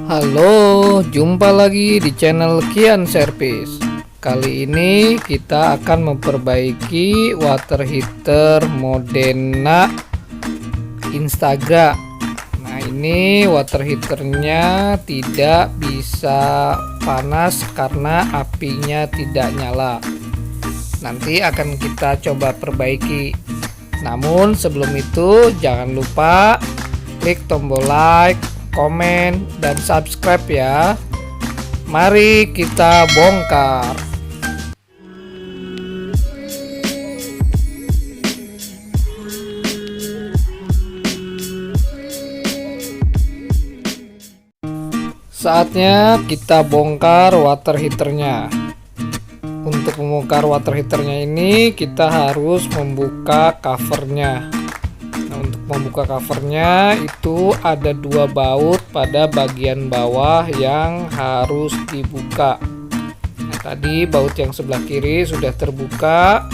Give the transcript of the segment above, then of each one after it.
Halo, jumpa lagi di channel Kian Service. Kali ini kita akan memperbaiki water heater Modena Instagra. Nah, ini water heaternya tidak bisa panas karena apinya tidak nyala. Nanti akan kita coba perbaiki. Namun sebelum itu jangan lupa klik tombol like, komen, dan subscribe ya. Mari kita bongkar. Saatnya kita bongkar water heaternya. Untuk membongkar water heaternya ini kita harus membuka covernya. Nah, untuk membuka covernya itu ada dua baut pada bagian bawah yang harus dibuka. Nah, tadi baut yang sebelah kiri sudah terbuka,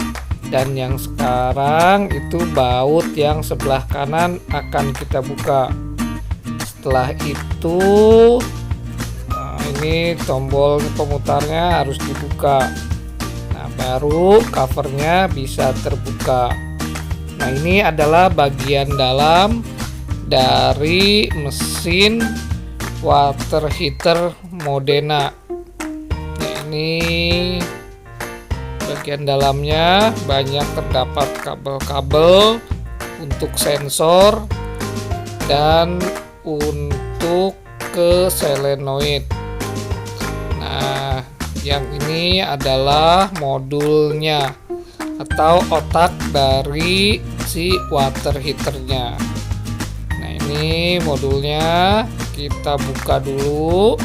dan yang sekarang itu baut yang sebelah kanan akan kita buka. Setelah itu ini tombol pemutarnya harus dibuka. Nah, baru covernya bisa terbuka. Nah, ini adalah bagian dalam dari mesin water heater Modena. Nah, ini bagian dalamnya banyak terdapat kabel-kabel untuk sensor dan untuk ke solenoid. Nah, yang ini adalah modulnya atau otak dari si water heaternya. Nah, ini modulnya kita buka dulu,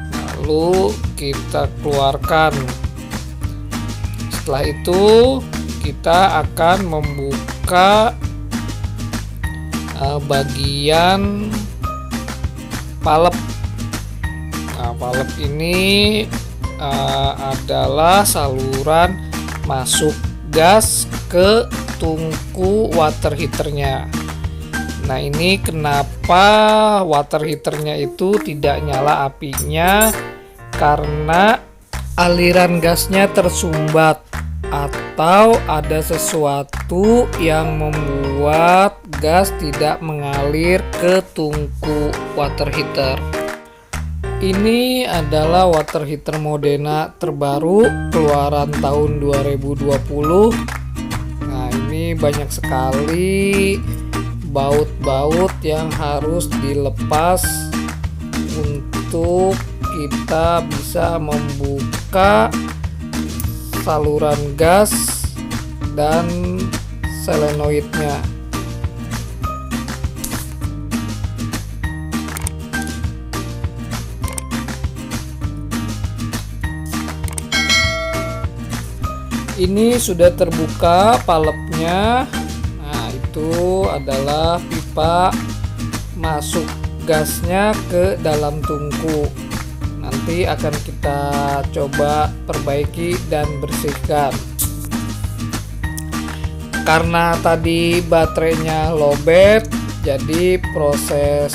lalu kita keluarkan. Setelah itu kita akan membuka bagian palep. Nah, palep ini adalah saluran masuk gas ke tungku water heaternya. Nah, ini kenapa water heaternya itu tidak nyala apinya, karena aliran gasnya tersumbat atau ada sesuatu yang membuat gas tidak mengalir ke tungku water heater. Ini adalah water heater Modena terbaru keluaran tahun 2020. Nah, ini banyak sekali baut-baut yang harus dilepas untuk kita bisa membuka saluran gas dan solenoidnya. Ini sudah terbuka palepnya. Nah, itu adalah pipa masuk gasnya ke dalam tungku. Nanti akan kita coba perbaiki dan bersihkan. Karena tadi baterainya lowbat, jadi proses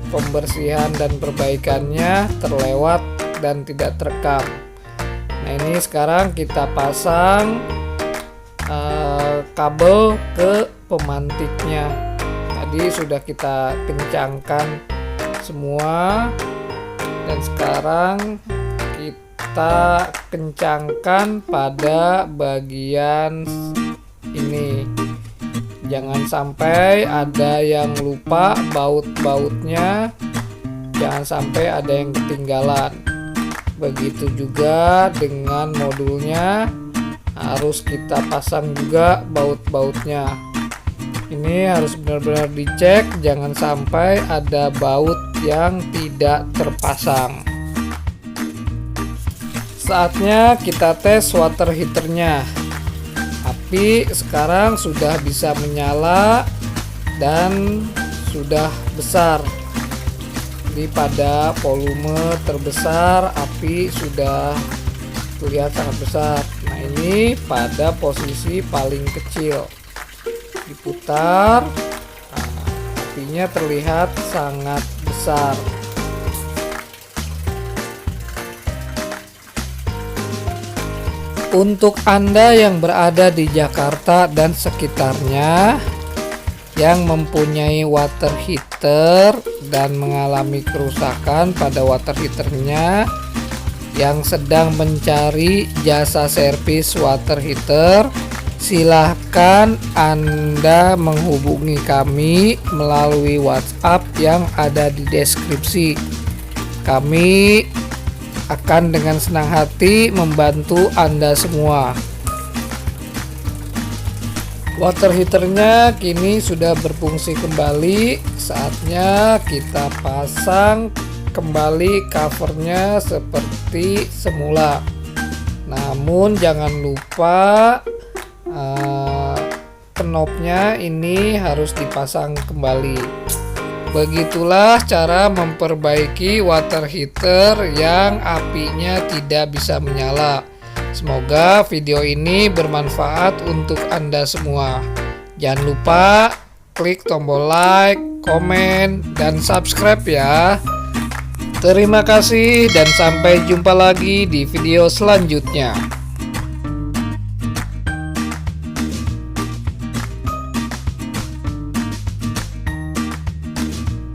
pembersihan dan perbaikannya terlewat dan tidak terekam. Nah, ini sekarang kita pasang kabel ke pemantiknya. Tadi sudah kita kencangkan semua, dan sekarang kita kencangkan pada bagian ini. Jangan sampai ada yang lupa baut-bautnya, jangan sampai ada yang ketinggalan. Begitu juga dengan modulnya, harus kita pasang juga baut-bautnya. Ini harus benar-benar dicek, jangan sampai ada baut yang tidak terpasang. Saatnya kita tes water heaternya. Api sekarang sudah bisa menyala dan sudah besar. Jadi pada volume terbesar api sudah terlihat sangat besar. Nah, ini pada posisi paling kecil. Diputar, nah, apinya terlihat sangat besar. Untuk Anda yang berada di Jakarta dan sekitarnya yang mempunyai water heater dan mengalami kerusakan pada water heaternya, yang sedang mencari jasa servis water heater, silahkan Anda menghubungi kami melalui WhatsApp yang ada di deskripsi. Kami akan dengan senang hati membantu Anda semua. Water heaternya kini sudah berfungsi kembali. Saatnya kita pasang kembali covernya seperti semula. Namun jangan lupa knopnya ini harus dipasang kembali. Begitulah cara memperbaiki water heater yang apinya tidak bisa menyala. Semoga video ini bermanfaat untuk Anda semua. Jangan lupa klik tombol like, komen, dan subscribe ya. Terima kasih dan sampai jumpa lagi di video selanjutnya.